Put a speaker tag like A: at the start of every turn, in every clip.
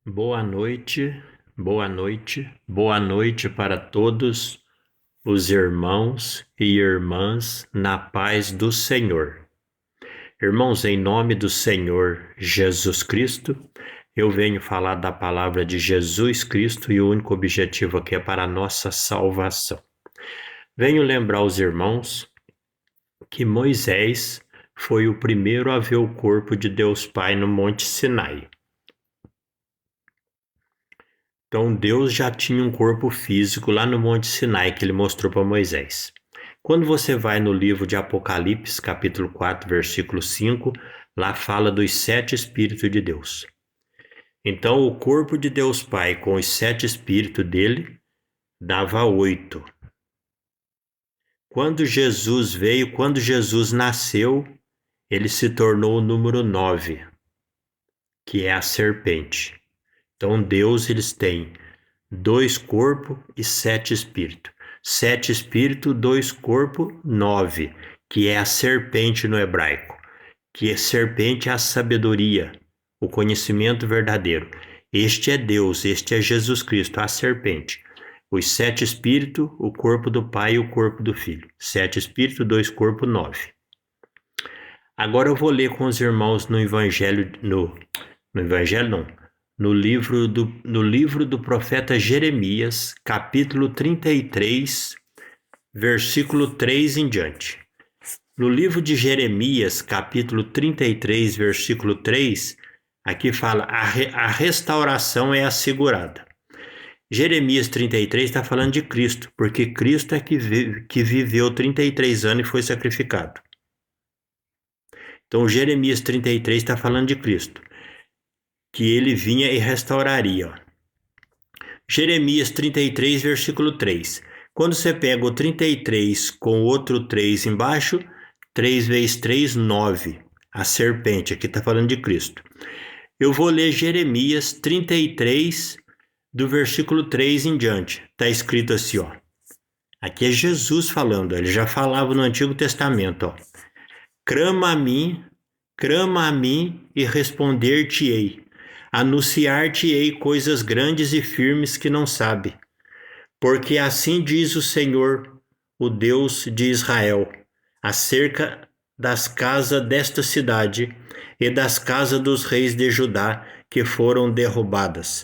A: Boa noite, boa noite, boa noite para todos os irmãos e irmãs na paz do Senhor. Irmãos, em nome do Senhor Jesus Cristo, eu venho falar da palavra de Jesus Cristo e o único objetivo aqui é para a nossa salvação. Venho lembrar os irmãos que Moisés foi o primeiro a ver o corpo de Deus Pai no Monte Sinai. Então Deus já tinha um corpo físico lá no Monte Sinai que ele mostrou para Moisés. Quando você vai no livro de Apocalipse, capítulo 4, versículo 5, lá fala dos 7 Espíritos de Deus. Então o corpo de Deus Pai com os 7 Espíritos dele dava 8. Quando Jesus veio, quando Jesus nasceu, ele se tornou o número 9, que é a serpente. Então Deus, eles têm 2 corpos e 7 espíritos. 7 espíritos, 2 corpos, 9, que é a serpente no hebraico. Que a serpente é a sabedoria, o conhecimento verdadeiro. Este é Deus, este é Jesus Cristo, a serpente. Os 7 espíritos, o corpo do Pai e o corpo do Filho. 7 espíritos, 2 corpos, 9. Agora eu vou ler com os irmãos no Evangelho, no Evangelho não, no livro do profeta Jeremias, capítulo 33, versículo 3 em diante. No livro de Jeremias, capítulo 33, versículo 3, aqui fala, a restauração é assegurada. Jeremias 33 está falando de Cristo, porque Cristo é que viveu 33 anos e foi sacrificado. Então Jeremias 33 está falando de Cristo, que ele vinha e restauraria. Ó. Jeremias 33, versículo 3. Quando você pega o 33 com outro 3 embaixo, 3 vezes 3, 9. A serpente, aqui está falando de Cristo. Eu vou ler Jeremias 33, do versículo 3 em diante. Está escrito assim, ó. Aqui é Jesus falando, ele já falava no Antigo Testamento, ó. Clama a mim e responder-te-ei. Anunciar-te-ei coisas grandes e firmes que não sabe. Porque assim diz o Senhor, o Deus de Israel, acerca das casas desta cidade e das casas dos reis de Judá que foram derrubadas,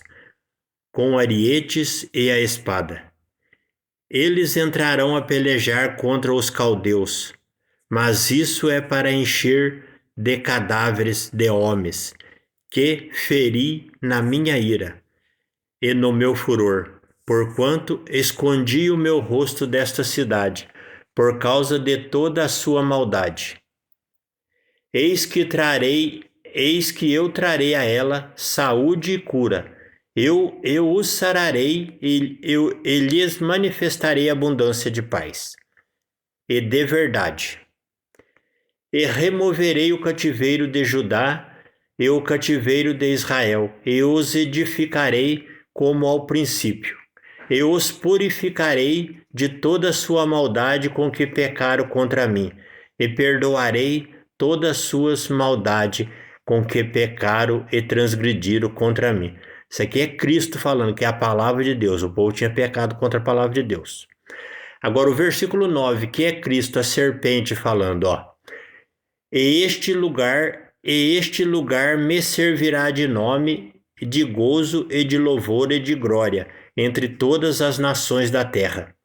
A: com arietes e a espada. Eles entrarão a pelejar contra os caldeus, mas isso é para encher de cadáveres de homens, que feri na minha ira e no meu furor, porquanto escondi o meu rosto desta cidade, por causa de toda a sua maldade. Eis que eu trarei a ela saúde e cura. Eu os sararei e lhes manifestarei abundância de paz e de verdade. E removerei o cativeiro de Judá e o cativeiro de Israel, e os edificarei como ao princípio. E os purificarei de toda a sua maldade com que pecaram contra mim, e perdoarei todas as suas maldades com que pecaram e transgrediram contra mim. Isso aqui é Cristo falando, que é a palavra de Deus. O povo tinha pecado contra a palavra de Deus. Agora o versículo 9, que é Cristo, a serpente, falando, ó. E este lugar me servirá de nome, de gozo e de louvor e de glória entre todas as nações da terra.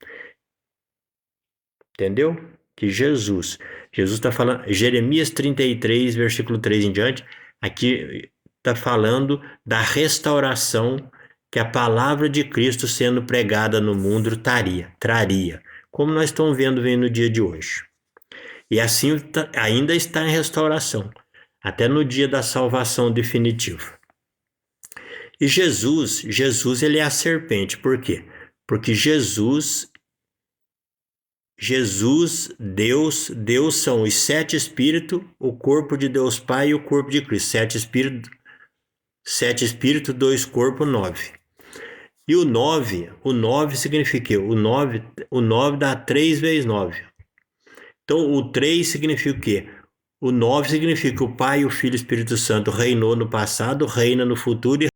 A: Entendeu? Que Jesus está falando, Jeremias 33, versículo 3 em diante, aqui está falando da restauração que a palavra de Cristo sendo pregada no mundo traria, como nós estamos vendo no dia de hoje. E assim ainda está em restauração, até no dia da salvação definitiva. E Jesus ele é a serpente, por quê? Porque Jesus, Deus são os 7 espíritos, o corpo de Deus Pai e o corpo de Cristo. 7 espíritos, 2 corpos, 9. E o 9 significa o 9 dá 3 vezes 9. Então, o 3 significa o quê? O 9 significa que o Pai, o Filho e o Espírito Santo reinou no passado, reina no futuro e